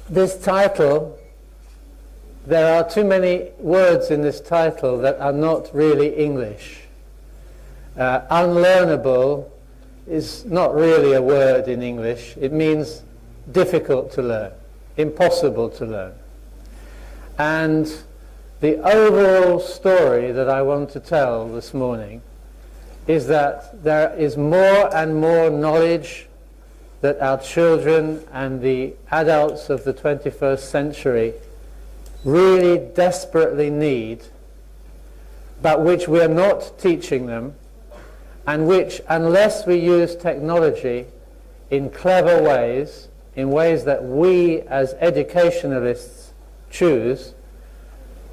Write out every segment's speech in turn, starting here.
This title, there are too many words in this title that are not really English. Unlearnable is not really a word in English. It means difficult to learn, impossible to learn. And the overall story that I want to tell this morning is that there is more and more knowledge that our children and the adults of the 21st century really desperately need, but which we are not teaching them, and which, unless we use technology in clever ways, in ways that we as educationalists choose,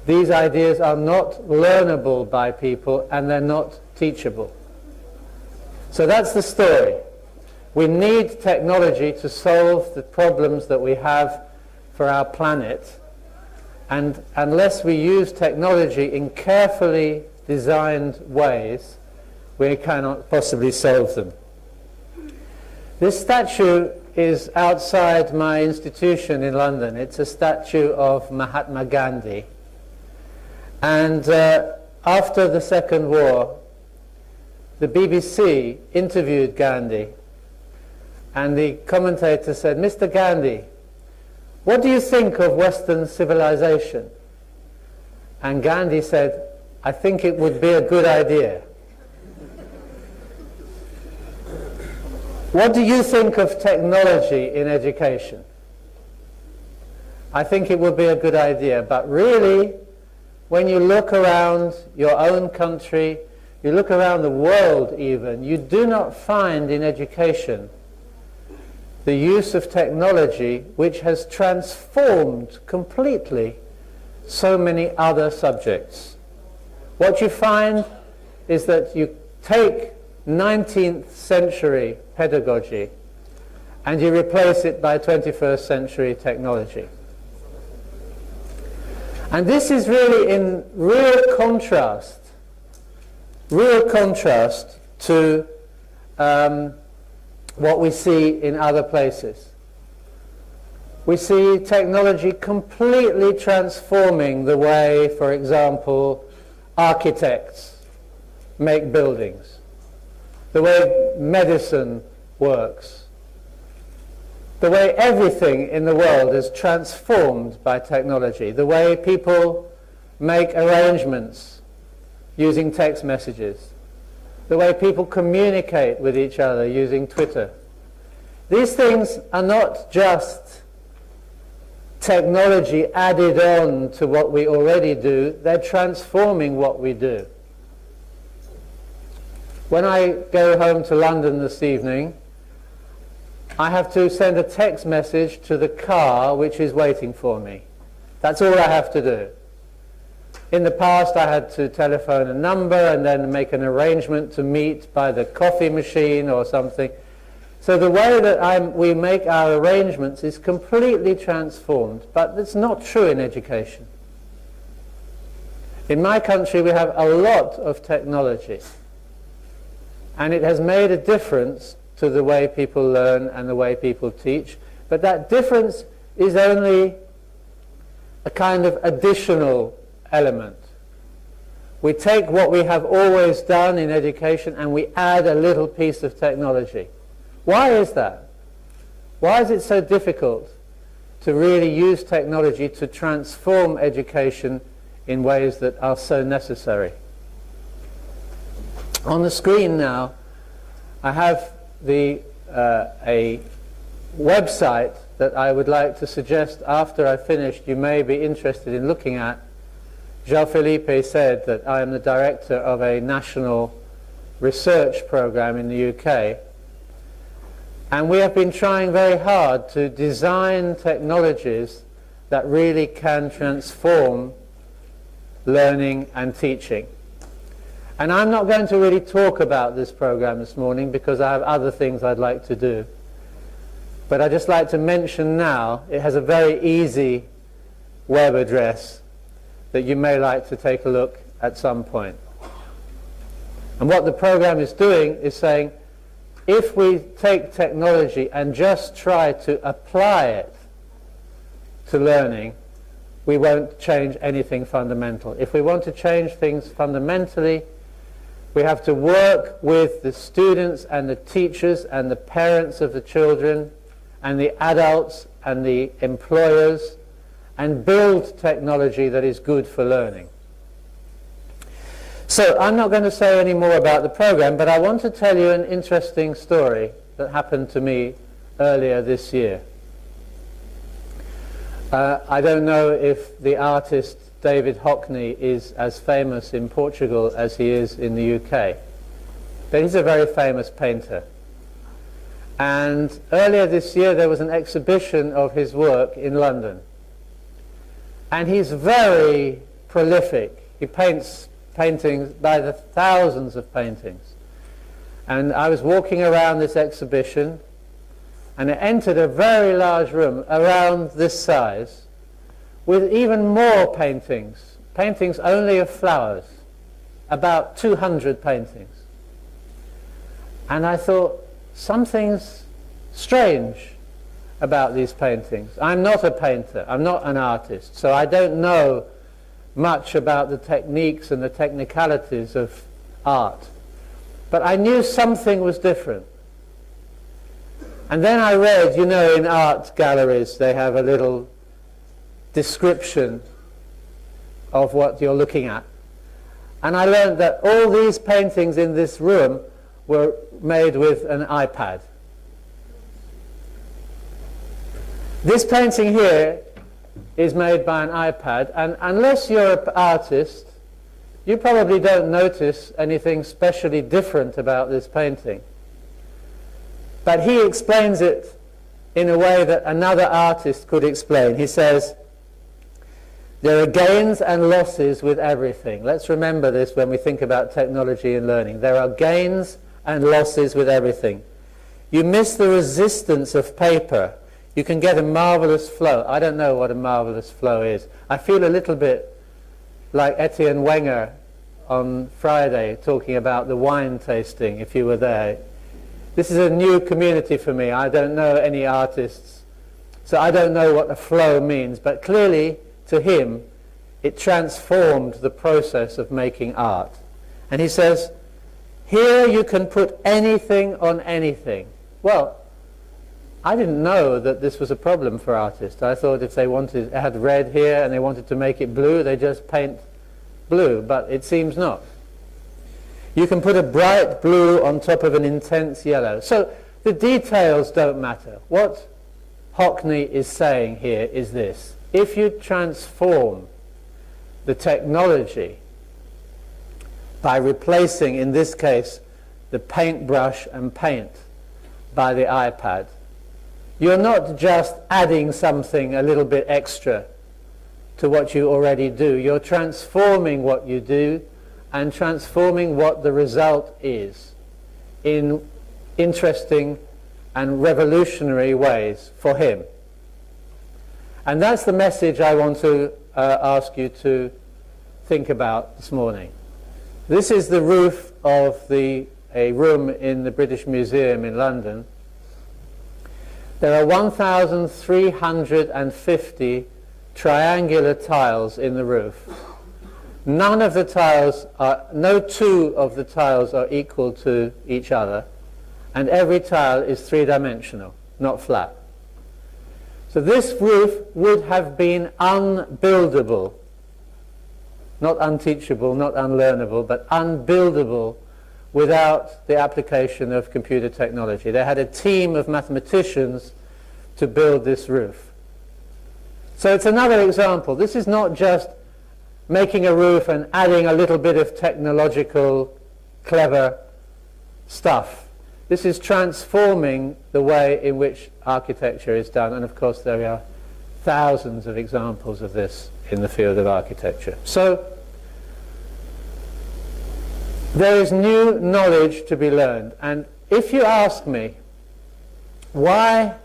these ideas are not learnable by people and they're not teachable. So that's the story. We need technology to solve the problems that we have for our planet, and unless we use technology in carefully designed ways, we cannot possibly solve them. This statue is outside my institution in London. It's a statue of Mahatma Gandhi. And after the Second War, the BBC interviewed Gandhi, and the commentator said, "Mr. Gandhi, what do you think of Western civilization?" And Gandhi said, "I think it would be a good idea." What do you think of technology in education? I think it would be a good idea, but really, when you look around your own country, you look around the world even, you do not find in education the use of technology which has transformed completely so many other subjects. What you find is that you take 19th century pedagogy and you replace it by 21st century technology. And this is really in real contrast to what we see in other places. We see technology completely transforming the way, for example, architects make buildings, the way medicine works, the way everything in the world is transformed by technology, the way people make arrangements using text messages, the way people communicate with each other using Twitter. These things are not just technology added on to what we already do, they're transforming what we do. When I go home to London this evening, I have to send a text message to the car which is waiting for me. That's all I have to do. In the past I had to telephone a number and then make an arrangement to meet by the coffee machine or something. So the way that we make our arrangements is completely transformed, but it's not true in education. In my country we have a lot of technology, and it has made a difference to the way people learn and the way people teach, but that difference is only a kind of additional element. We take what we have always done in education and we add a little piece of technology. Why is that? Why is it so difficult to really use technology to transform education in ways that are so necessary? On the screen now I have a website that I would like to suggest after I finished you may be interested in looking at. Jean-Philippe said that I am the director of a national research program in the UK, and we have been trying very hard to design technologies that really can transform learning and teaching. And I'm not going to really talk about this program this morning because I have other things I'd like to do. But I'd just like to mention now, it has a very easy web address that you may like to take a look at some point. And what the program is doing is saying, if we take technology and just try to apply it to learning, we won't change anything fundamental. If we want to change things fundamentally, we have to work with the students and the teachers and the parents of the children and the adults and the employers and build technology that is good for learning. So I'm not going to say any more about the program, but I want to tell you an interesting story that happened to me earlier this year. I don't know if the artist David Hockney is as famous in Portugal as he is in the UK, but he's a very famous painter. And earlier this year there was an exhibition of his work in London. And he's very prolific. He paints paintings by the thousands of paintings. And I was walking around this exhibition and I entered a very large room around this size with even more paintings, paintings only of flowers, about 200 paintings. And I thought, something's strange about these paintings. I'm not a painter, I'm not an artist, so I don't know much about the techniques and the technicalities of art. But I knew something was different. And then I read, you know, in art galleries they have a little description of what you're looking at. And I learned that all these paintings in this room were made with an iPad. This painting here is made by an iPad, and unless you're an artist, you probably don't notice anything specially different about this painting. But he explains it in a way that another artist could explain. He says, there are gains and losses with everything. Let's remember this when we think about technology and learning. There are gains and losses with everything. You miss the resistance of paper, you can get a marvelous flow. I don't know what a marvelous flow is. I feel a little bit like Etienne Wenger on Friday talking about the wine tasting, if you were there. This is a new community for me. I don't know any artists, so I don't know what a flow means, but clearly to him it transformed the process of making art. And he says, here you can put anything on anything. Well, I didn't know that this was a problem for artists. I thought if they had red here and they wanted to make it blue, they just paint blue, but it seems not. You can put a bright blue on top of an intense yellow. So the details don't matter. What Hockney is saying here is this: if you transform the technology by replacing, in this case, the paintbrush and paint by the iPad, you're not just adding something a little bit extra to what you already do. You're transforming what you do and transforming what the result is in interesting and revolutionary ways for him. And that's the message I want to ask you to think about this morning. This is the roof of a room in the British Museum in London. There are 1,350 triangular tiles in the roof. No two of the tiles are equal to each other, and every tile is three-dimensional, not flat. So this roof would have been unbuildable, not unteachable, not unlearnable, but unbuildable without the application of computer technology. They had a team of mathematicians to build this roof. So it's another example. This is not just making a roof and adding a little bit of technological, clever stuff. This is transforming the way in which architecture is done, and of course there are thousands of examples of this in the field of architecture. So there is new knowledge to be learned, and if you ask me, why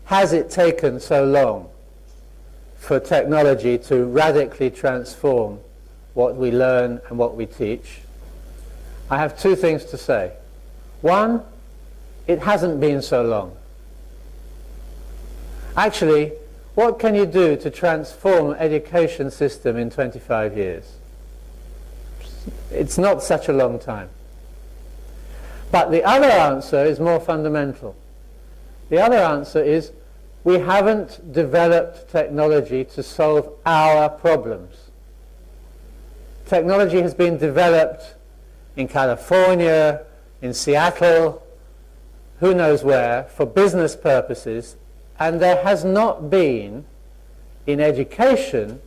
has it taken so long for technology to radically transform what we learn and what we teach? I have two things to say. One, it hasn't been so long. Actually, what can you do to transform an education system in 25 years? It's not such a long time. But the other answer is more fundamental. The other answer is we haven't developed technology to solve our problems. Technology has been developed in California, in Seattle, who knows where, for business purposes, and there has not been, in education,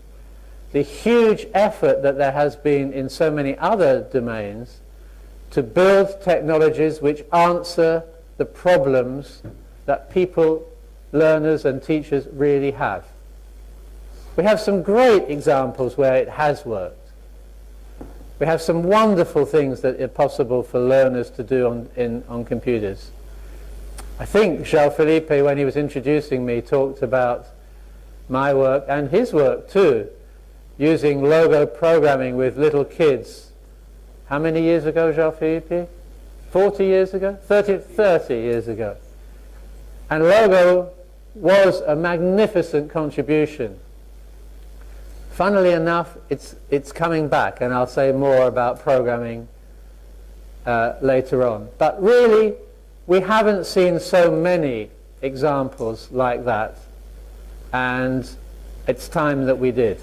the huge effort that there has been in so many other domains to build technologies which answer the problems that people, learners and teachers really have. We have some great examples where it has worked. We have some wonderful things that are possible for learners to do on computers. I think João Felipe, when he was introducing me, talked about my work and his work too, using logo programming with little kids. How many years ago, João Felipe? 40 years ago? 30 years ago. And logo was a magnificent contribution. Funnily enough, it's coming back, and I'll say more about programming later on. But really, we haven't seen so many examples like that, and it's time that we did.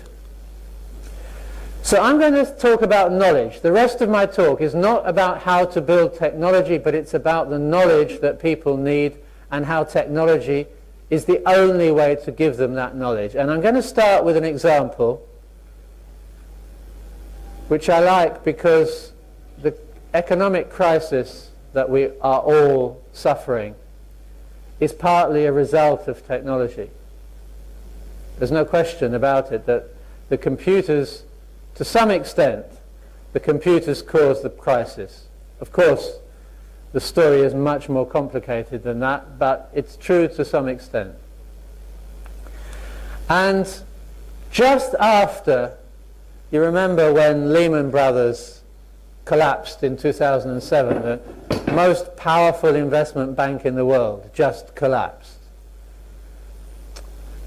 So I'm going to talk about knowledge. The rest of my talk is not about how to build technology, but it's about the knowledge that people need and how technology is the only way to give them that knowledge. And I'm going to start with an example which I like because the economic crisis that we are all suffering is partly a result of technology. There's no question about it that the computers, to some extent, the computers caused the crisis. Of course, the story is much more complicated than that, but it's true to some extent. And just after, you remember when Lehman Brothers collapsed in 2007, the most powerful investment bank in the world just collapsed.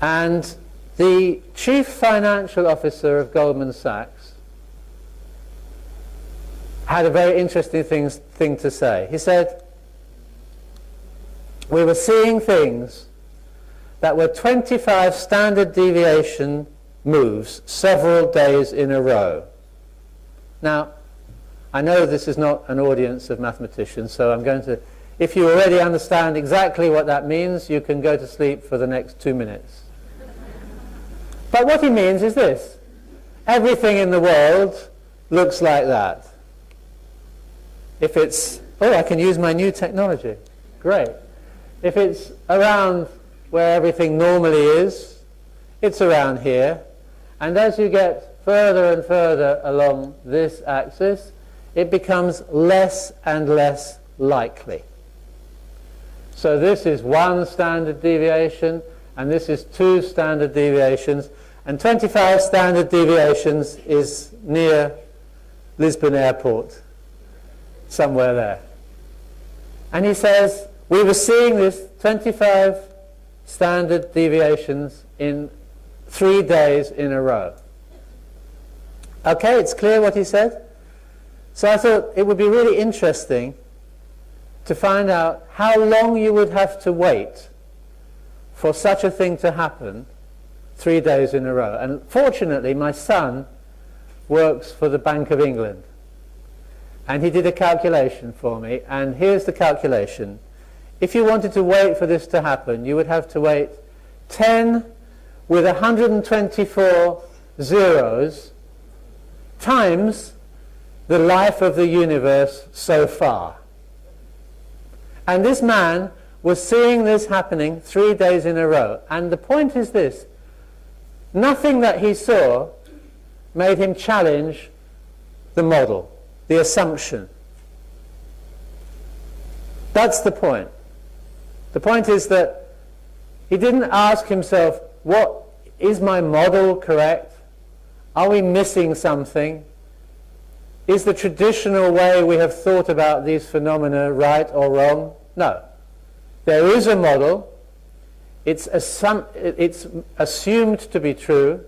And the chief financial officer of Goldman Sachs had a very interesting thing to say. He said, we were seeing things that were 25 standard deviation moves several days in a row. Now, I know this is not an audience of mathematicians, so I'm going to, if you already understand exactly what that means, you can go to sleep for the next 2 minutes. But what he means is this: everything in the world looks like that. If it's, oh, I can use my new technology. Great. If it's around where everything normally is, it's around here. And as you get further and further along this axis, it becomes less and less likely. So this is one standard deviation, and this is 2 standard deviations, and 25 standard deviations is near Lisbon Airport, somewhere there. And he says, we were seeing this 25 standard deviations in 3 days in a row. Okay, it's clear what he said? So I thought it would be really interesting to find out how long you would have to wait for such a thing to happen 3 days in a row. And fortunately, my son works for the Bank of England. And he did a calculation for me, and here's the calculation. If you wanted to wait for this to happen, you would have to wait 10 with 124 zeros times the life of the universe so far. And this man was seeing this happening 3 days in a row. And the point is this: nothing that he saw made him challenge the model, the assumption. That's the point. The point is that he didn't ask himself, what is my model correct? Are we missing something? Is the traditional way we have thought about these phenomena right or wrong? No. There is a model. It's assumed to be true.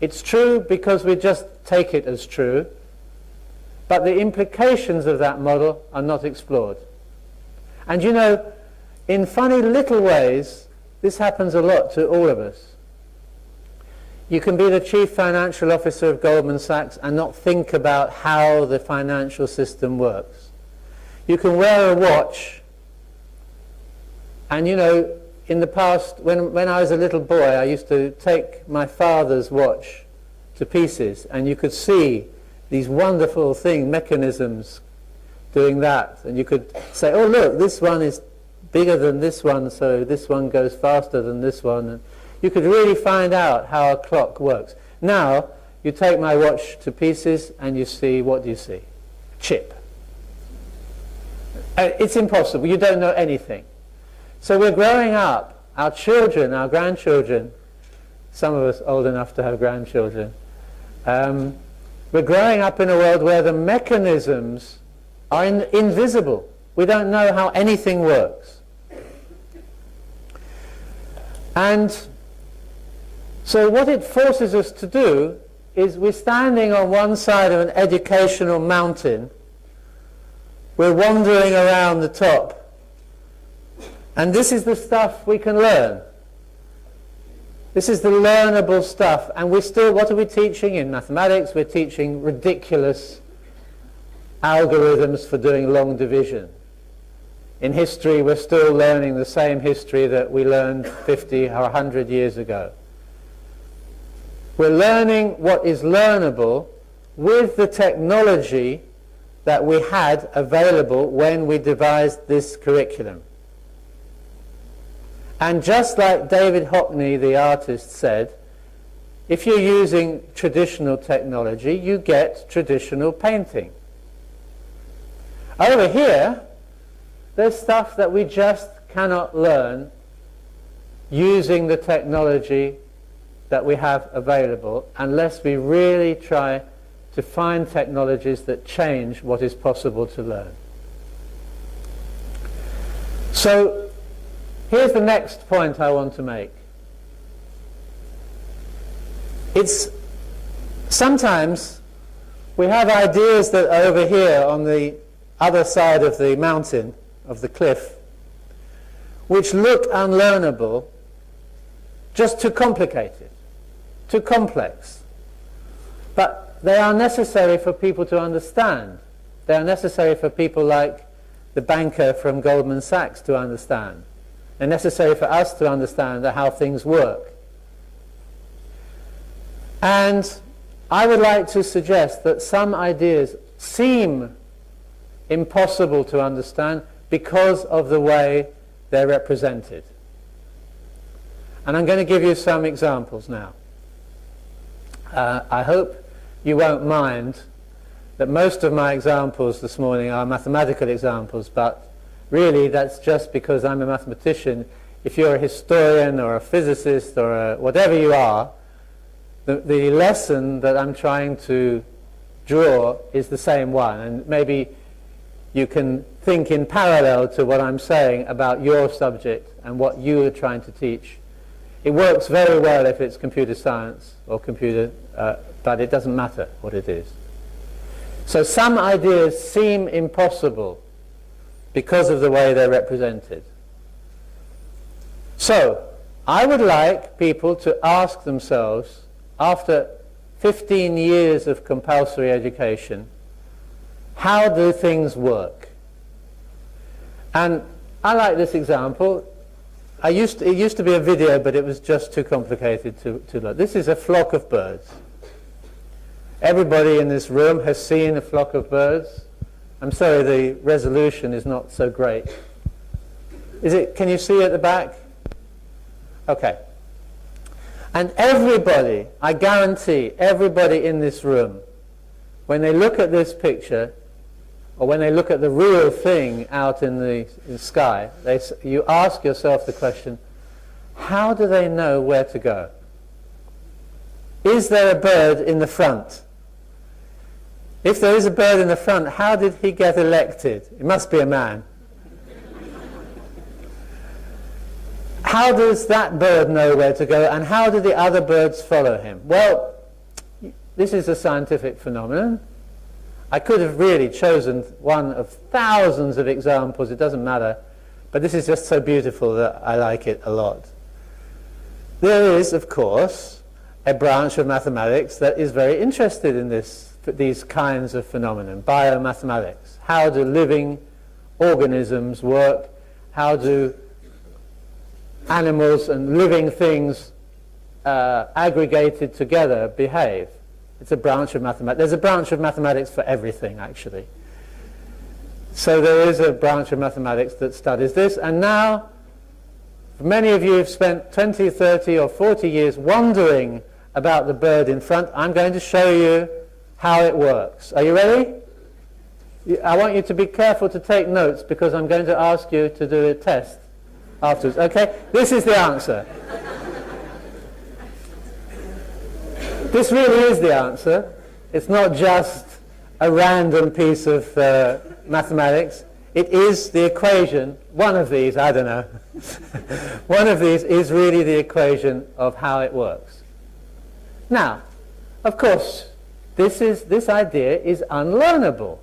It's true because we just take it as true. But the implications of that model are not explored. And you know, in funny little ways, this happens a lot to all of us. You can be the chief financial officer of Goldman Sachs and not think about how the financial system works. You can wear a watch, and you know, in the past, when I was a little boy, I used to take my father's watch to pieces, and you could see these wonderful mechanisms doing that. And you could say, oh look, this one is bigger than this one, so this one goes faster than this one. And you could really find out how a clock works. Now, you take my watch to pieces and you see, what do you see? Chip. It's impossible. You don't know anything. So we're growing up, our children, our grandchildren, some of us old enough to have grandchildren, we're growing up in a world where the mechanisms are invisible. We don't know how anything works. And so what it forces us to do is we're standing on one side of an educational mountain. We're wandering around the top. And this is the stuff we can learn. This is the learnable stuff. And we're still, what are we teaching? In mathematics, we're teaching ridiculous algorithms for doing long division. In history, we're still learning the same history that we learned 50 or 100 years ago. We're learning what is learnable with the technology that we had available when we devised this curriculum. And just like David Hockney, the artist, said, if you're using traditional technology, you get traditional painting. Over here, there's stuff that we just cannot learn using the technology that we have available unless we really try to find technologies that change what is possible to learn. So here's the next point I want to make. It's sometimes we have ideas that are over here on the other side of the mountain, of the cliff, which look unlearnable, just too complicated, too complex. But they are necessary for people to understand. They are necessary for people like the banker from Goldman Sachs to understand. They're necessary for us to understand how things work. And I would like to suggest that some ideas seem impossible to understand because of the way they're represented. And I'm going to give you some examples now. I hope you won't mind that most of my examples this morning are mathematical examples, but really that's just because I'm a mathematician. If you're a historian or a physicist or whatever you are, the lesson that I'm trying to draw is the same one, and maybe you can think in parallel to what I'm saying about your subject and what you are trying to teach. It works very well if it's computer science or computer, but it doesn't matter what it is. So some ideas seem impossible because of the way they're represented. So I would like people to ask themselves, after 15 years of compulsory education, how do things work? And I like this example. It used to be a video, but it was just too complicated to look. This is a flock of birds. Everybody in this room has seen a flock of birds. I'm sorry, the resolution is not so great. Can you see at the back? Okay. And everybody, I guarantee, everybody in this room, when they look at this picture, or when they look at the real thing out in the sky, you ask yourself the question, how do they know where to go? Is there a bird in the front? If there is a bird in the front, how did he get elected? It must be a man. how does that bird know where to go, and how do the other birds follow him? Well, this is a scientific phenomenon. I could have really chosen one of thousands of examples, it doesn't matter, but this is just so beautiful that I like it a lot. There is, of course, a branch of mathematics that is very interested in these kinds of phenomena, biomathematics. How do living organisms work? How do animals and living things aggregated together behave? It's a branch of mathematics. There's a branch of mathematics for everything, actually. So there is a branch of mathematics that studies this, and now many of you have spent 20, 30 or 40 years wondering about the bird in front. I'm going to show you how it works. Are you ready? I want you to be careful to take notes, because I'm going to ask you to do a test afterwards. Okay? This is the answer. This really is the answer. It's not just a random piece of mathematics. It is the equation. One of these, I don't know. One of these is really the equation of how it works. Now, of course, this idea is unlearnable.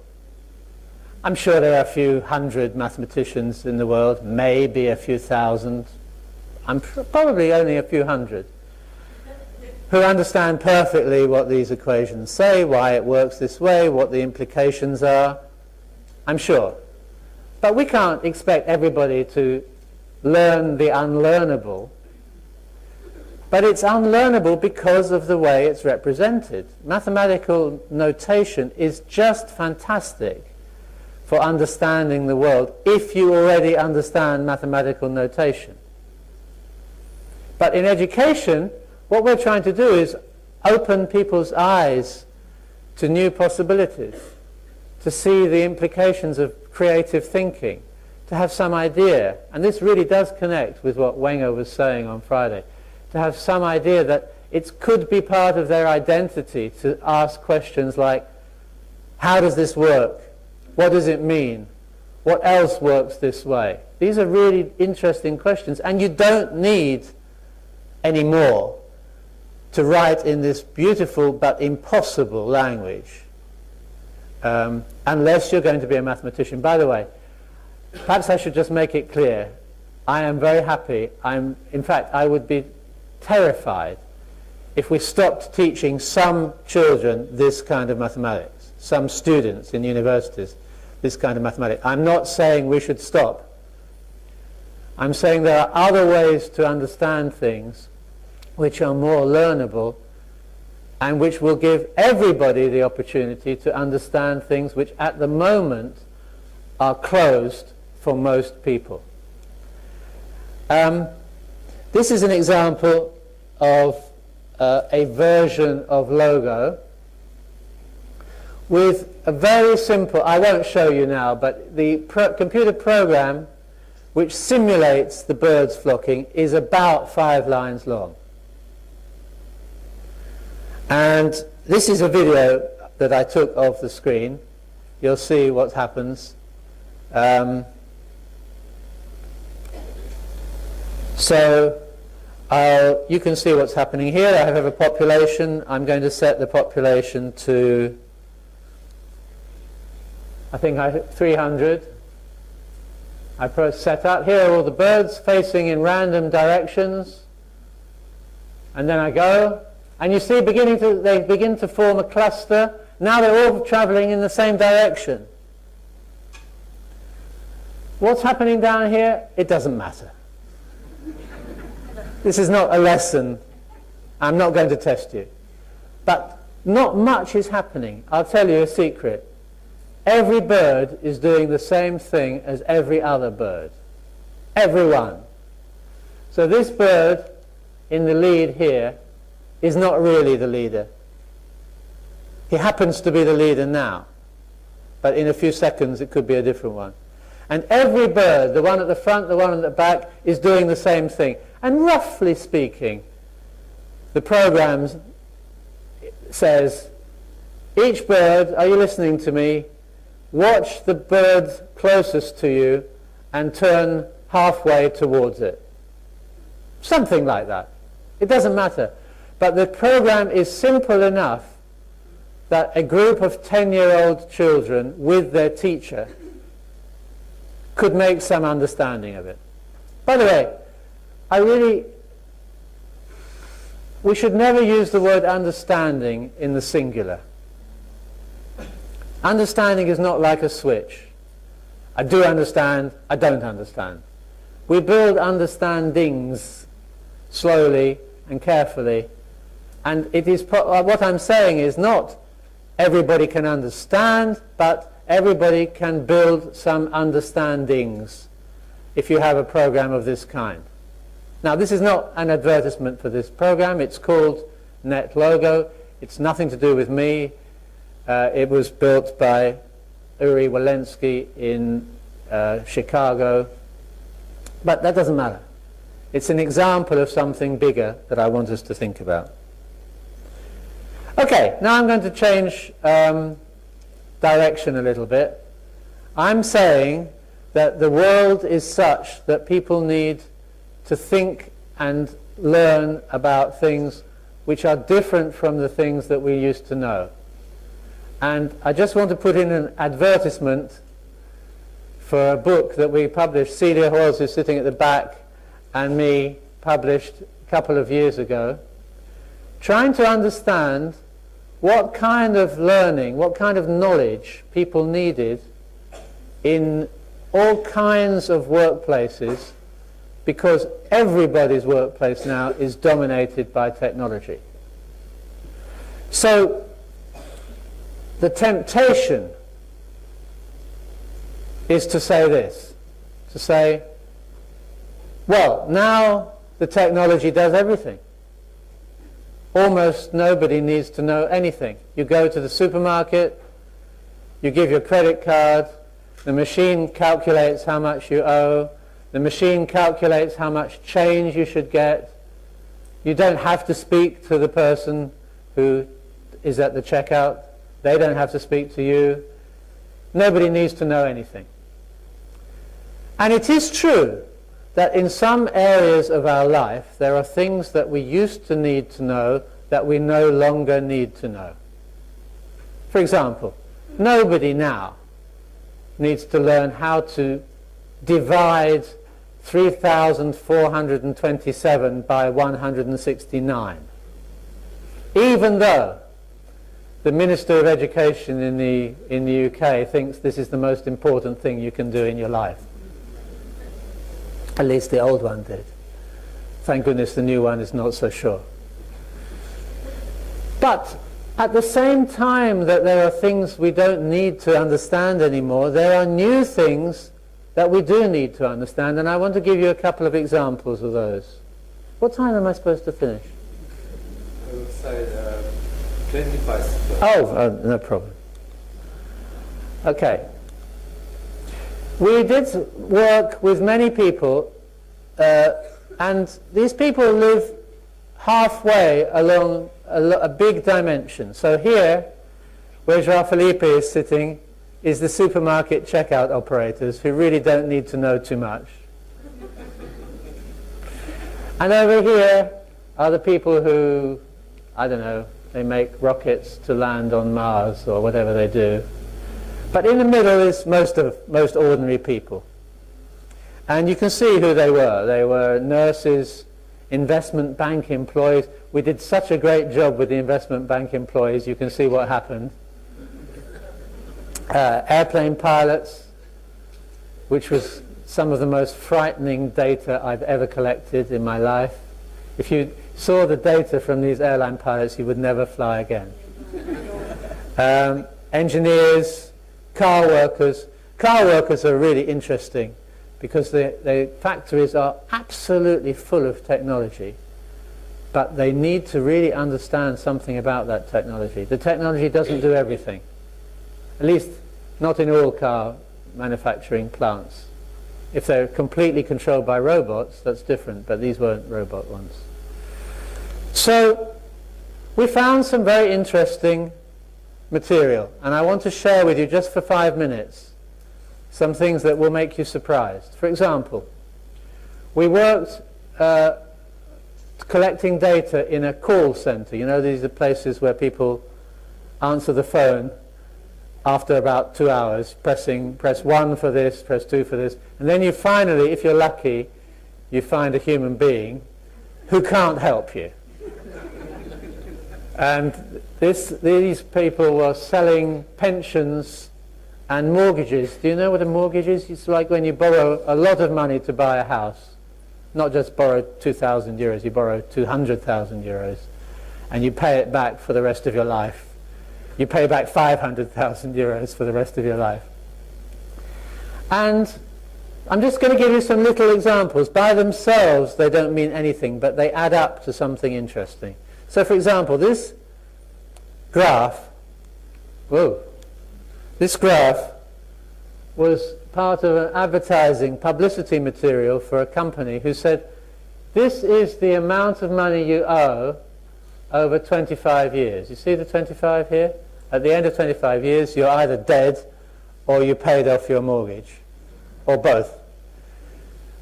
I'm sure there are a few hundred mathematicians in the world, maybe a few thousand. Probably only a few hundred, who understand perfectly what these equations say, why it works this way, what the implications are. I'm sure. But we can't expect everybody to learn the unlearnable. But it's unlearnable because of the way it's represented. Mathematical notation is just fantastic for understanding the world if you already understand mathematical notation. But in education, what we're trying to do is open people's eyes to new possibilities, to see the implications of creative thinking, to have some idea, and this really does connect with what Wenger was saying on Friday, to have some idea that it could be part of their identity to ask questions like, how does this work? What does it mean? What else works this way? These are really interesting questions, and you don't need any more to write in this beautiful but impossible language, unless you're going to be a mathematician. By the way, perhaps I should just make it clear, I am very happy. In fact, I would be terrified if we stopped teaching some children this kind of mathematics, some students in universities this kind of mathematics. I'm not saying we should stop. I'm saying there are other ways to understand things which are more learnable and which will give everybody the opportunity to understand things which at the moment are closed for most people. This is an example of a version of Logo with a very simple, I won't show you now, but the computer program which simulates the birds flocking is about 5 lines long. And this is a video that I took off the screen. You'll see what happens. So you can see what's happening here. I have a population. I'm going to set the population to, I think 300. I press set up. Here are all the birds facing in random directions. And then I go. And you see they begin to form a cluster. Now they're all travelling in the same direction. What's happening down here? It doesn't matter. This is not a lesson. I'm not going to test you. But not much is happening. I'll tell you a secret. Every bird is doing the same thing as every other bird. Everyone. So this bird in the lead here is not really the leader. He happens to be the leader now, but in a few seconds it could be a different one. And every bird, the one at the front, the one at the back, is doing the same thing. And roughly speaking, the program says, each bird, are you listening to me? Watch the bird closest to you and turn halfway towards it. Something like that. It doesn't matter. But the program is simple enough that a group of 10-year-old children with their teacher could make some understanding of it. By the way, we should never use the word understanding in the singular. Understanding is not like a switch. I do understand, I don't understand. We build understandings slowly and carefully, and it is what I'm saying is not everybody can understand, but everybody can build some understandings if you have a program of this kind. Now, this is not an advertisement for this program. It's called NetLogo. It's nothing to do with me. It was built by Uri Walensky in Chicago. But that doesn't matter. It's an example of something bigger that I want us to think about. Okay, now I'm going to change direction a little bit. I'm saying that the world is such that people need to think and learn about things which are different from the things that we used to know. And I just want to put in an advertisement for a book that we published. Celia Hawes is sitting at the back, and me published a couple of years ago, trying to understand what kind of learning, what kind of knowledge people needed in all kinds of workplaces, because everybody's workplace now is dominated by technology. So the temptation is to say this, to say, well, now the technology does everything. Almost nobody needs to know anything. You go to the supermarket, you give your credit card, the machine calculates how much you owe, the machine calculates how much change you should get. You don't have to speak to the person who is at the checkout. They don't have to speak to you. Nobody needs to know anything. And it is true that in some areas of our life there are things that we used to need to know that we no longer need to know. For example, nobody now needs to learn how to divide 3,427 by 169, even though the Minister of Education in the UK thinks this is the most important thing you can do in your life. At least the old one did. Thank goodness the new one is not so sure. But at the same time that there are things we don't need to understand anymore, there are new things that we do need to understand, and I want to give you a couple of examples of those. What time am I supposed to finish? I would say 25. Oh, no problem. Okay. We did work with many people, and these people live halfway along a big dimension. So here, where Jean-Philippe is sitting, is the supermarket checkout operators who really don't need to know too much. And over here are the people who, I don't know, they make rockets to land on Mars or whatever they do. But in the middle is most ordinary people. And you can see who they were. They were nurses, investment bank employees. We did such a great job with the investment bank employees, you can see what happened. Airplane pilots, which was some of the most frightening data I've ever collected in my life. If you saw the data from these airline pilots, you would never fly again. Engineers, car workers. Car workers are really interesting because the factories are absolutely full of technology, but they need to really understand something about that technology. The technology doesn't do everything, at least not in all car manufacturing plants. If they're completely controlled by robots, that's different, but these weren't robot ones. So we found some very interesting material, and I want to share with you just for 5 minutes some things that will make you surprised. For example, we worked collecting data in a call center. You know, these are places where people answer the phone after about 2 hours, press 1 for this, press 2 for this, and then you finally, if you're lucky, you find a human being who can't help you. And these people were selling pensions and mortgages. Do you know what a mortgage is? It's like when you borrow a lot of money to buy a house. Not just borrow 2,000 euros, you borrow 200,000 euros, and you pay it back for the rest of your life. You pay back 500,000 euros for the rest of your life. And I'm just going to give you some little examples. By themselves, they don't mean anything, but they add up to something interesting. So, for example, this graph was part of an advertising publicity material for a company who said, this is the amount of money you owe over 25 years. You see the 25 here? At the end of 25 years, you're either dead or you paid off your mortgage, or both.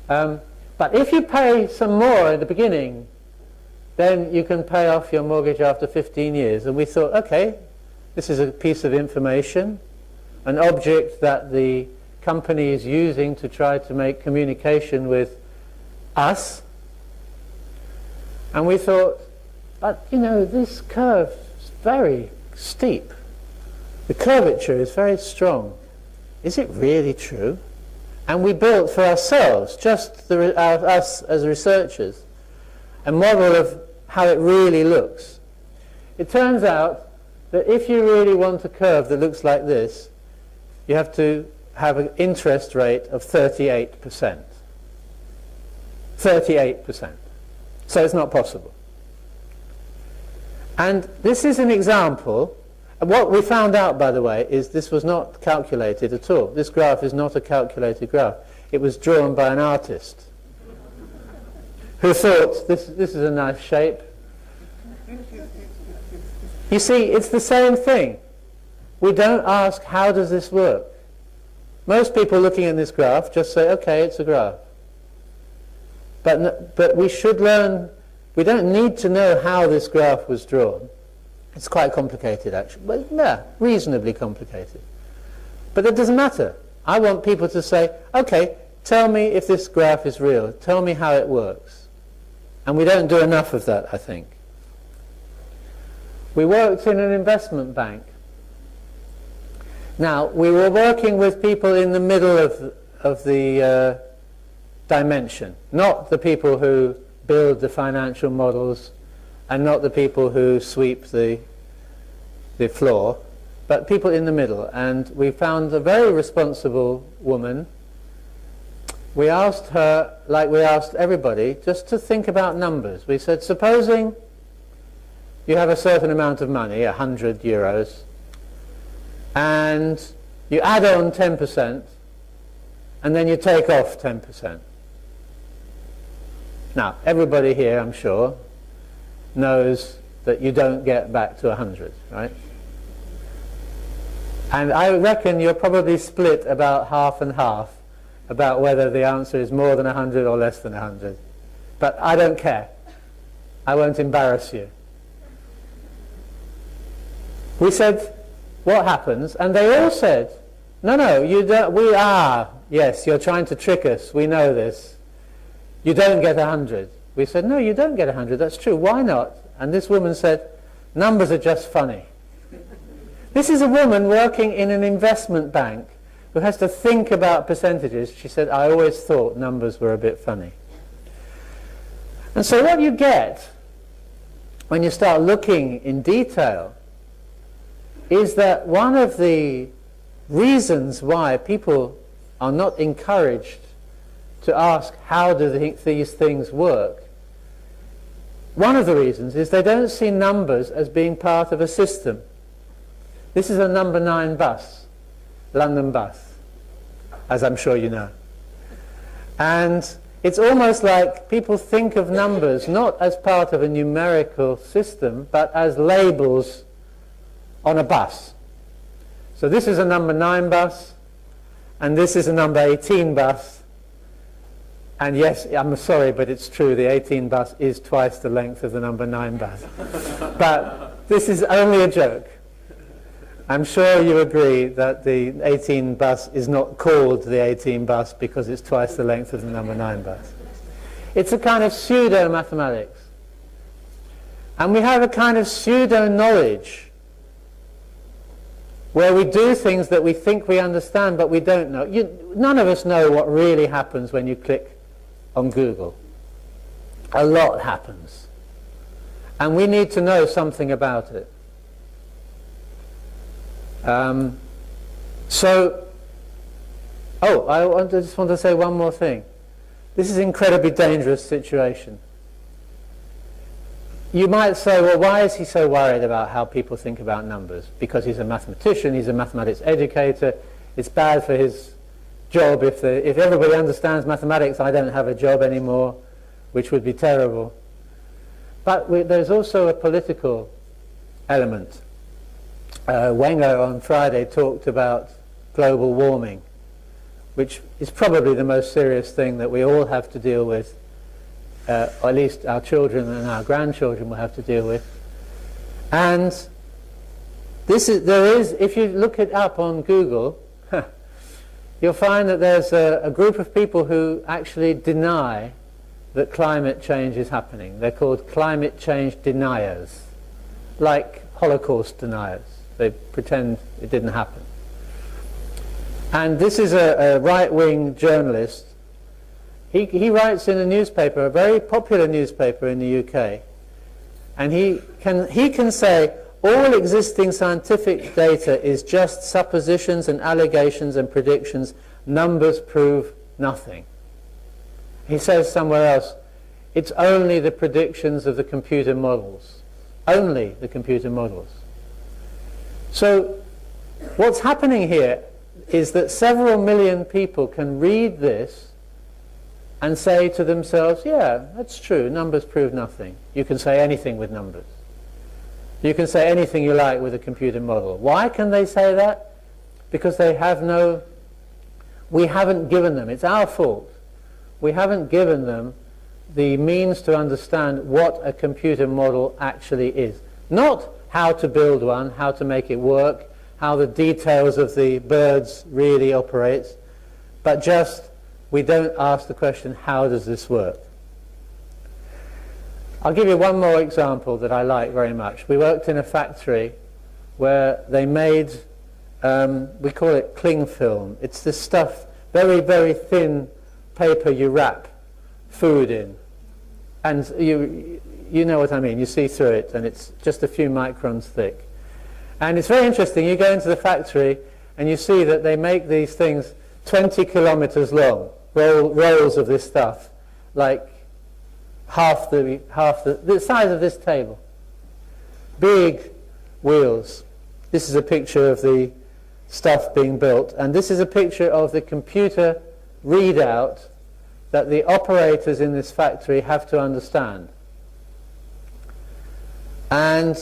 But if you pay some more at the beginning, then you can pay off your mortgage after 15 years. And we thought, okay, this is a piece of information, an object that the company is using to try to make communication with us. And we thought, but you know, this curve is very steep. The curvature is very strong. Is it really true? And we built for ourselves, just us as researchers, a model of how it really looks. It turns out that if you really want a curve that looks like this, you have to have an interest rate of 38%. 38%. So it's not possible. And this is an example. What we found out, by the way, is this was not calculated at all. This graph is not a calculated graph. It was drawn by an artist who thought, this is a nice shape. You see, it's the same thing. We don't ask, how does this work? Most people looking at this graph just say, okay, it's a graph. But we should learn, we don't need to know how this graph was drawn. It's quite complicated, actually. Well, yeah, reasonably complicated. But it doesn't matter. I want people to say, okay, tell me if this graph is real. Tell me how it works. And we don't do enough of that, I think. We worked in an investment bank. Now, we were working with people in the middle of the dimension, not the people who build the financial models and not the people who sweep the floor, but people in the middle. And we found a very responsible woman. We asked her, like we asked everybody, just to think about numbers. We said, supposing you have a certain amount of money, 100 euros, and you add on 10%, and then you take off 10%. Now, everybody here, I'm sure, knows that you don't get back to 100, right? And I reckon you're probably split about half and half about whether the answer is more than 100 or less than 100. But I don't care. I won't embarrass you. We said, what happens? And they all said, no, you don't, yes, you're trying to trick us, we know this. You don't get 100. We said, no, you don't get 100, that's true, why not? And this woman said, numbers are just funny. This is a woman working in an investment bank who has to think about percentages. She said, I always thought numbers were a bit funny. And so what you get when you start looking in detail is that one of the reasons why people are not encouraged to ask how do these things work, one of the reasons is they don't see numbers as being part of a system. This is a number 9 bus, London bus, as I'm sure you know. And it's almost like people think of numbers not as part of a numerical system, but as labels on a bus. So this is a number 9 bus, and this is a number 18 bus, And yes, I'm sorry, but it's true, the 18 bus is twice the length of the number 9 bus. But this is only a joke. I'm sure you agree that the 18 bus is not called the 18 bus because it's twice the length of the number 9 bus. It's a kind of pseudo-mathematics. And we have a kind of pseudo-knowledge where we do things that we think we understand but we don't know. None of us know what really happens when you click on Google. A lot happens. And we need to know something about it. I just want to say one more thing. This is an incredibly dangerous situation. You might say, well, why is he so worried about how people think about numbers? Because he's a mathematician, he's a mathematics educator. It's bad for his job. If everybody understands mathematics, I don't have a job anymore, which would be terrible. But there's also a political element. Wenger on Friday talked about global warming, which is probably the most serious thing that we all have to deal with, or at least our children and our grandchildren will have to deal with. And if you look it up on Google, you'll find that there's a group of people who actually deny that climate change is happening. They're called climate change deniers, like Holocaust deniers. They pretend it didn't happen. And this is a right-wing journalist. He writes in a newspaper, a very popular newspaper in the UK, and he can say all existing scientific data is just suppositions and allegations and predictions. Numbers prove nothing. He says somewhere else, it's only the predictions of the computer models. Only the computer models. So what's happening here is that several million people can read this and say to themselves, yeah, that's true, numbers prove nothing. You can say anything with numbers. You can say anything you like with a computer model. Why can they say that? Because we haven't given them, it's our fault, we haven't given them the means to understand what a computer model actually is. Not how to build one, how to make it work, how the details of the birds really operate, but just we don't ask the question, how does this work? I'll give you one more example that I like very much. We worked in a factory where they made, we call it cling film. It's this stuff, very, very thin paper you wrap food in. And you know what I mean, you see through it, and it's just a few microns thick. And it's very interesting, you go into the factory and you see that they make these things 20 kilometers long, rolls of this stuff, like half the size of this table. Big wheels. This is a picture of the stuff being built, and this is a picture of the computer readout that the operators in this factory have to understand. And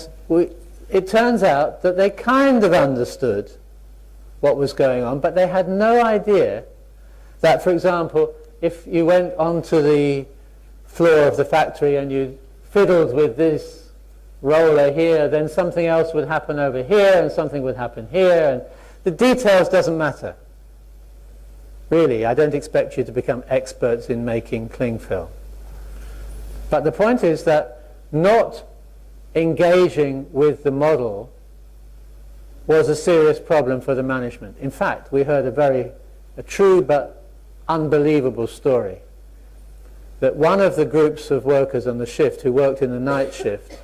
it turns out that they kind of understood what was going on, but they had no idea that, for example, if you went onto the floor of the factory and you fiddled with this roller here, then something else would happen over here and something would happen here, and the details doesn't matter. Really, I don't expect you to become experts in making cling film. But the point is that not engaging with the model was a serious problem for the management. In fact, we heard a true but unbelievable story that one of the groups of workers on the shift who worked in the night shift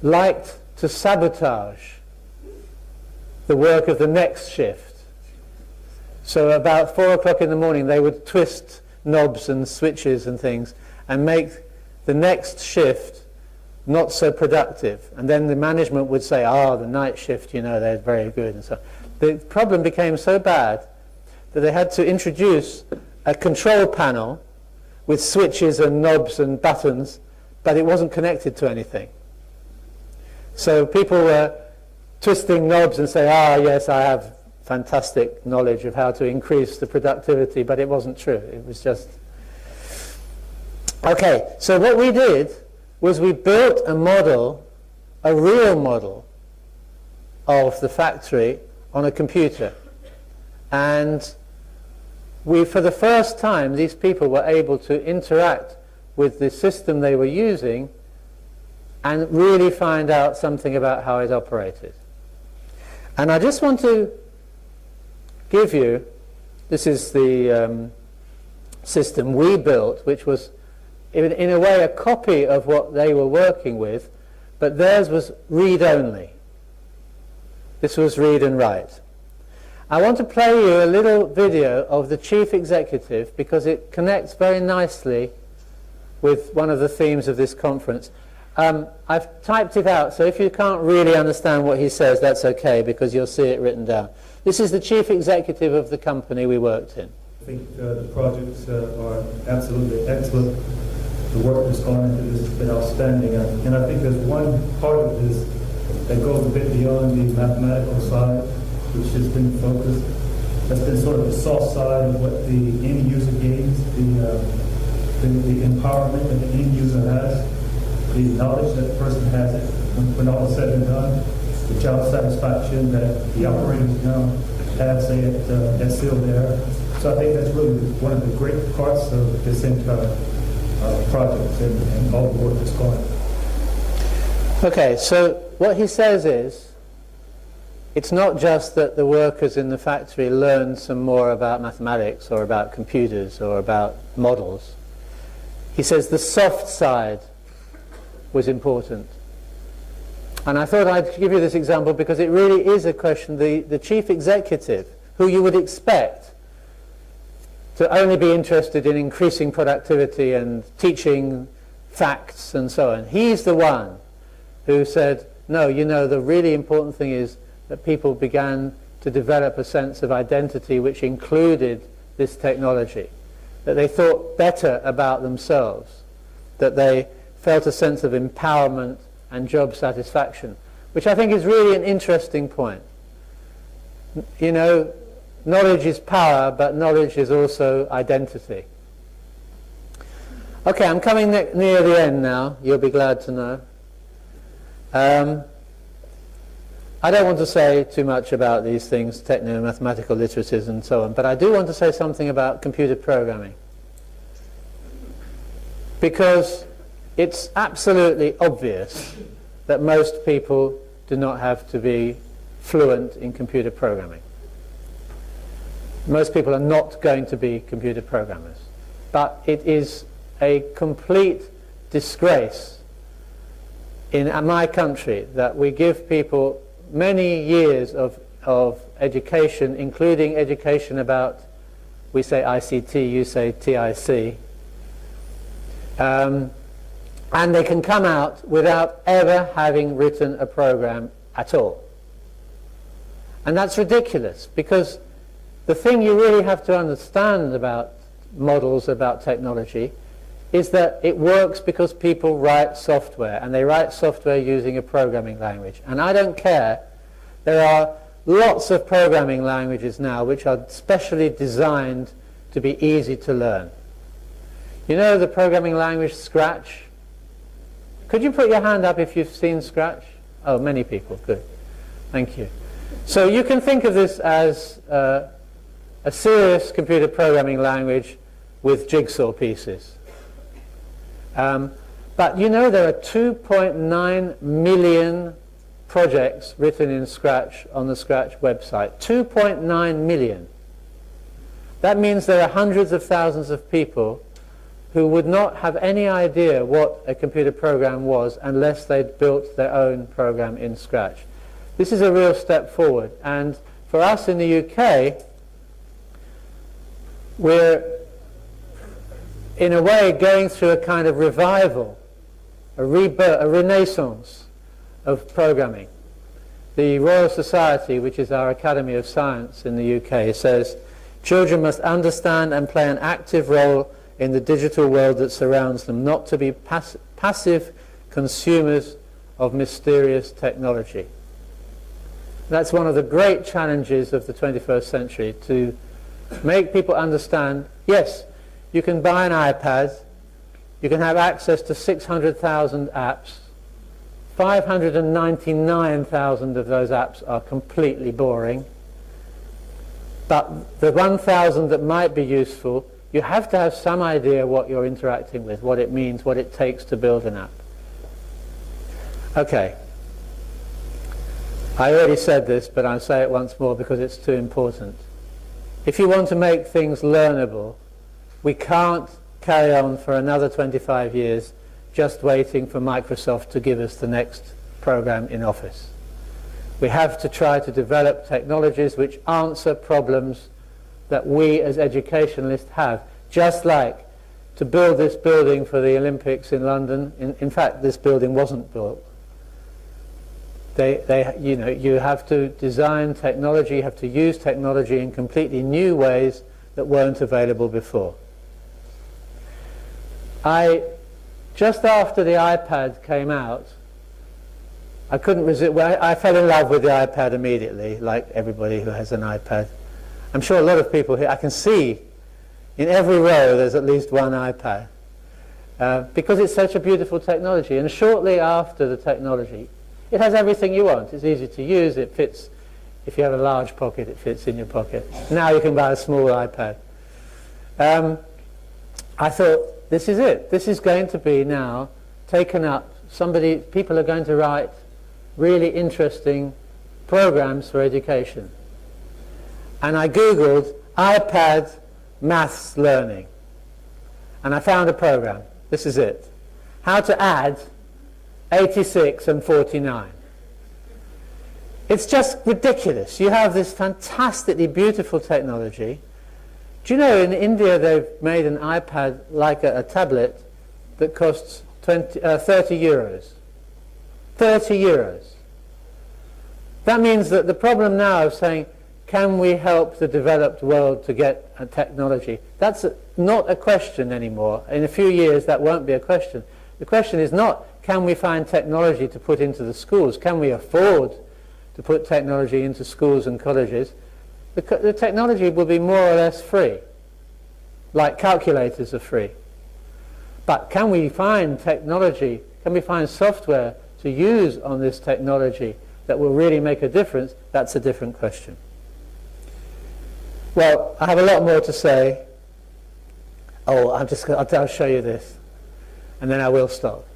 liked to sabotage the work of the next shift. So about 4 o'clock in the morning they would twist knobs and switches and things and make the next shift not so productive. And then the management would say, the night shift, they're very good. And so the problem became so bad that they had to introduce a control panel with switches and knobs and buttons, but it wasn't connected to anything. So people were twisting knobs and say, yes, I have fantastic knowledge of how to increase the productivity, but it wasn't true. It was just Okay, so what we did was we built a model, a real model of the factory on a computer. And for the first time, these people were able to interact with the system they were using and really find out something about how it operated. And I just want to give you, this is the system we built, which was in a way a copy of what they were working with, but theirs was read-only. This was read and write. I want to play you a little video of the chief executive because it connects very nicely with one of the themes of this conference. I've typed it out, so if you can't really understand what he says, that's okay, because you'll see it written down. This is the chief executive of the company we worked in. I think the projects are absolutely excellent. The work that's gone into this has been outstanding. And I think there's one part of this that goes a bit beyond the mathematical side, which has been focused. That's been sort of the soft side of what the end user gains, the empowerment that the end user has, the knowledge that the person has it when all is said and done, the job satisfaction that the operators now have, say, at Sealed Air. So I think that's really one of the great parts of this entire project and all the work that's going. Okay, so what he says is, it's not just that the workers in the factory learn some more about mathematics or about computers or about models. He says the soft side was important. And I thought I'd give you this example because it really is a question. The chief executive, who you would expect to only be interested in increasing productivity and teaching facts and so on, he's the one who said, no, you know, the really important thing is that people began to develop a sense of identity which included this technology, that they thought better about themselves, that they felt a sense of empowerment and job satisfaction, which I think is really an interesting point. You know, knowledge is power, but knowledge is also identity. Okay, I'm coming near the end now, you'll be glad to know. I don't want to say too much about these things, techno-mathematical literatures and so on, but I do want to say something about computer programming. Because it's absolutely obvious that most people do not have to be fluent in computer programming. Most people are not going to be computer programmers. But it is a complete disgrace in my country that we give people many years of education, including education about, we say ICT, you say TIC, and they can come out without ever having written a program at all. And that's ridiculous, because the thing you really have to understand about models, about technology, is that it works because people write software, and they write software using a programming language. And I don't care. There are lots of programming languages now which are specially designed to be easy to learn. You know the programming language Scratch? Could you put your hand up if you've seen Scratch? Oh, many people. Good. Thank you. So you can think of this as a serious computer programming language with jigsaw pieces. But you know there are 2.9 million projects written in Scratch on the Scratch website. 2.9 million. That means there are hundreds of thousands of people who would not have any idea what a computer program was unless they'd built their own program in Scratch. This is a real step forward. And for us in the UK, we're in a way going through a kind of revival, a rebirth, a renaissance of programming. The Royal Society, which is our Academy of Science in the UK, says children must understand and play an active role in the digital world that surrounds them, not to be passive consumers of mysterious technology. That's one of the great challenges of the 21st century, to make people understand, yes, you can buy an iPad, You can have access to 600,000 apps. 599,000 of those apps are completely boring. But the 1,000 that might be useful, you have to have some idea what you're interacting with, what it means, what it takes to build an app. Okay. I already said this, but I'll say it once more because it's too important. If you want to make things learnable, we can't carry on for another 25 years just waiting for Microsoft to give us the next program in Office. We have to try to develop technologies which answer problems that we as educationalists have, just like to build this building for the Olympics in London. In fact, this building wasn't built. You have to design technology, you have to use technology in completely new ways that weren't available before. Just after the iPad came out, I couldn't resist. Well, I fell in love with the iPad immediately, like everybody who has an iPad. I'm sure a lot of people here, I can see in every row there's at least one iPad, because it's such a beautiful technology. And shortly after the technology, it has everything you want. It's easy to use, it fits, if you have a large pocket, it fits in your pocket. Now you can buy a small iPad. I thought, this is it. This is going to be now taken up. People are going to write really interesting programs for education. And I Googled iPad maths learning. And I found a program. This is it. How to add 86 and 49. It's just ridiculous. You have this fantastically beautiful technology. Do you know in India they've made an iPad like a tablet that costs 30 euros. 30 euros. That means that the problem now of saying, can we help the developed world to get a technology? That's not a question anymore. In a few years that won't be a question. The question is not, can we find technology to put into the schools? Can we afford to put technology into schools and colleges? The technology will be more or less free, like calculators are free. But can we find technology, can we find software to use on this technology that will really make a difference? That's a different question. Well, I have a lot more to say. I'll show you this, and then I will stop.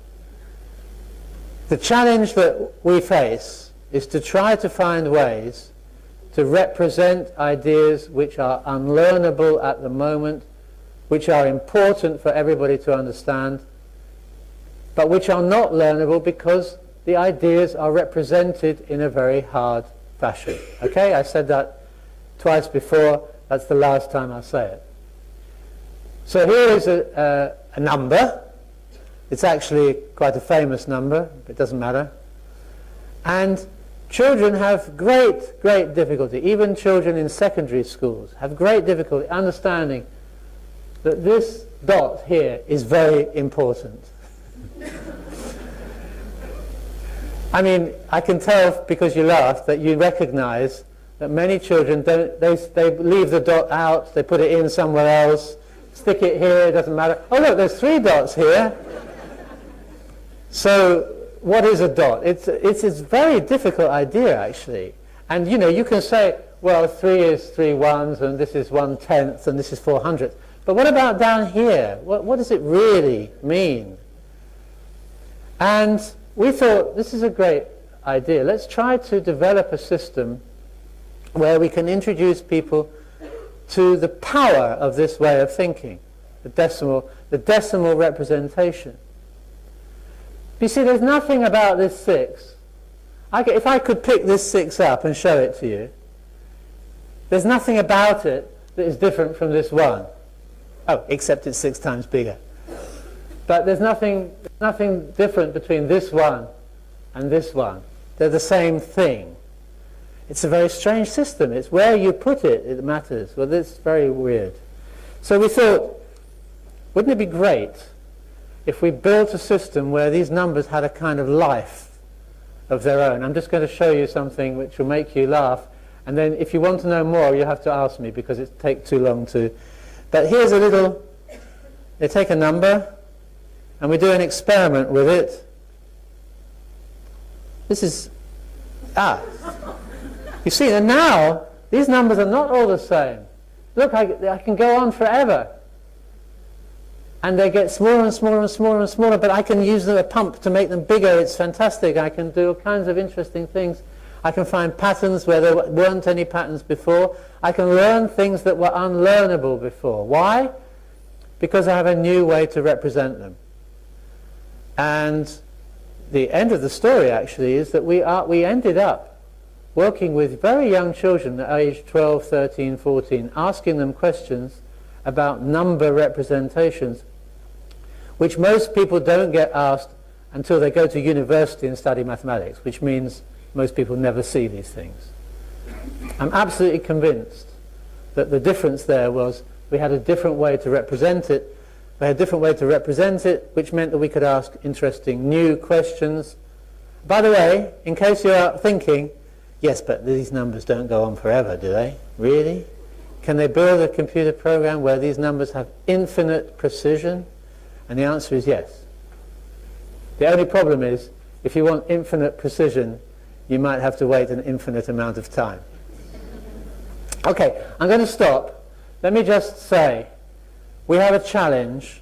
The challenge that we face is to try to find ways to represent ideas which are unlearnable at the moment, which are important for everybody to understand, but which are not learnable because the ideas are represented in a very hard fashion. Okay, I said that twice before. That's the last time I'll say it. So here is a number. It's actually quite a famous number, but it doesn't matter. And children have great difficulty, even children in secondary schools have great difficulty understanding that this dot here is very important. I mean, I can tell because you laughed that you recognize that many children they leave the dot out, they put it in somewhere else, stick it here, it doesn't matter. Oh look, there's 3 dots here. So what is a dot? It's a very difficult idea actually. And you know, you can say, well, 3 is 3 ones, and this is 1/10, and this is 400. But what about down here? What does it really mean? And we thought, this is a great idea. Let's try to develop a system where we can introduce people to the power of this way of thinking, the decimal representation. You see, there's nothing about this 6. If I could pick this 6 up and show it to you, there's nothing about it that is different from this 1. Oh, except it's 6 times bigger. But there's nothing different between this 1 and this 1. They're the same thing. It's a very strange system. It's where you put it that matters. Well, it's very weird. So we thought, wouldn't it be great if we built a system where these numbers had a kind of life of their own? I'm just going to show you something which will make you laugh, and then if you want to know more, you have to ask me because it takes too long to. But here's a little. They take a number, and we do an experiment with it. This is, you see, and now these numbers are not all the same. Look, I can go on forever. And they get smaller and smaller and smaller and smaller, but I can use a pump to make them bigger. It's fantastic. I can do all kinds of interesting things. I can find patterns where there weren't any patterns before. I can learn things that were unlearnable before. Why? Because I have a new way to represent them. And the end of the story, actually, is that we ended up working with very young children at age 12, 13, 14, asking them questions about number representations, which most people don't get asked until they go to university and study mathematics, which means most people never see these things. I'm absolutely convinced that the difference there was we had a different way to represent it. We had a different way to represent it, which meant that we could ask interesting new questions. By the way, in case you're thinking, yes, but these numbers don't go on forever, do they? Really? Can they build a computer program where these numbers have infinite precision? And the answer is yes. The only problem is, if you want infinite precision, you might have to wait an infinite amount of time. Okay, I'm going to stop. Let me just say, we have a challenge,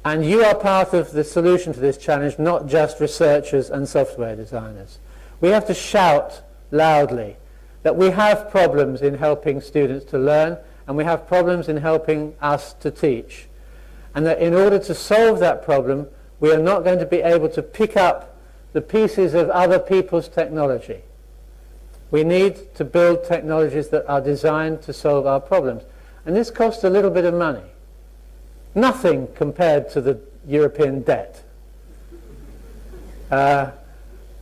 and you are part of the solution to this challenge, not just researchers and software designers. We have to shout loudly that we have problems in helping students to learn, and we have problems in helping us to teach. And that in order to solve that problem, we are not going to be able to pick up the pieces of other people's technology. We need to build technologies that are designed to solve our problems. And this costs a little bit of money. Nothing compared to the European debt.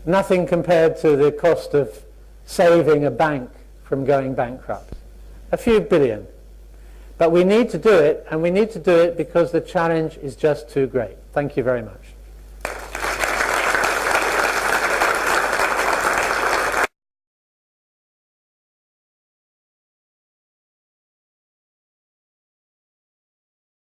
Nothing compared to the cost of saving a bank from going bankrupt. A few billion. But we need to do it, and we need to do it because the challenge is just too great. Thank you very much.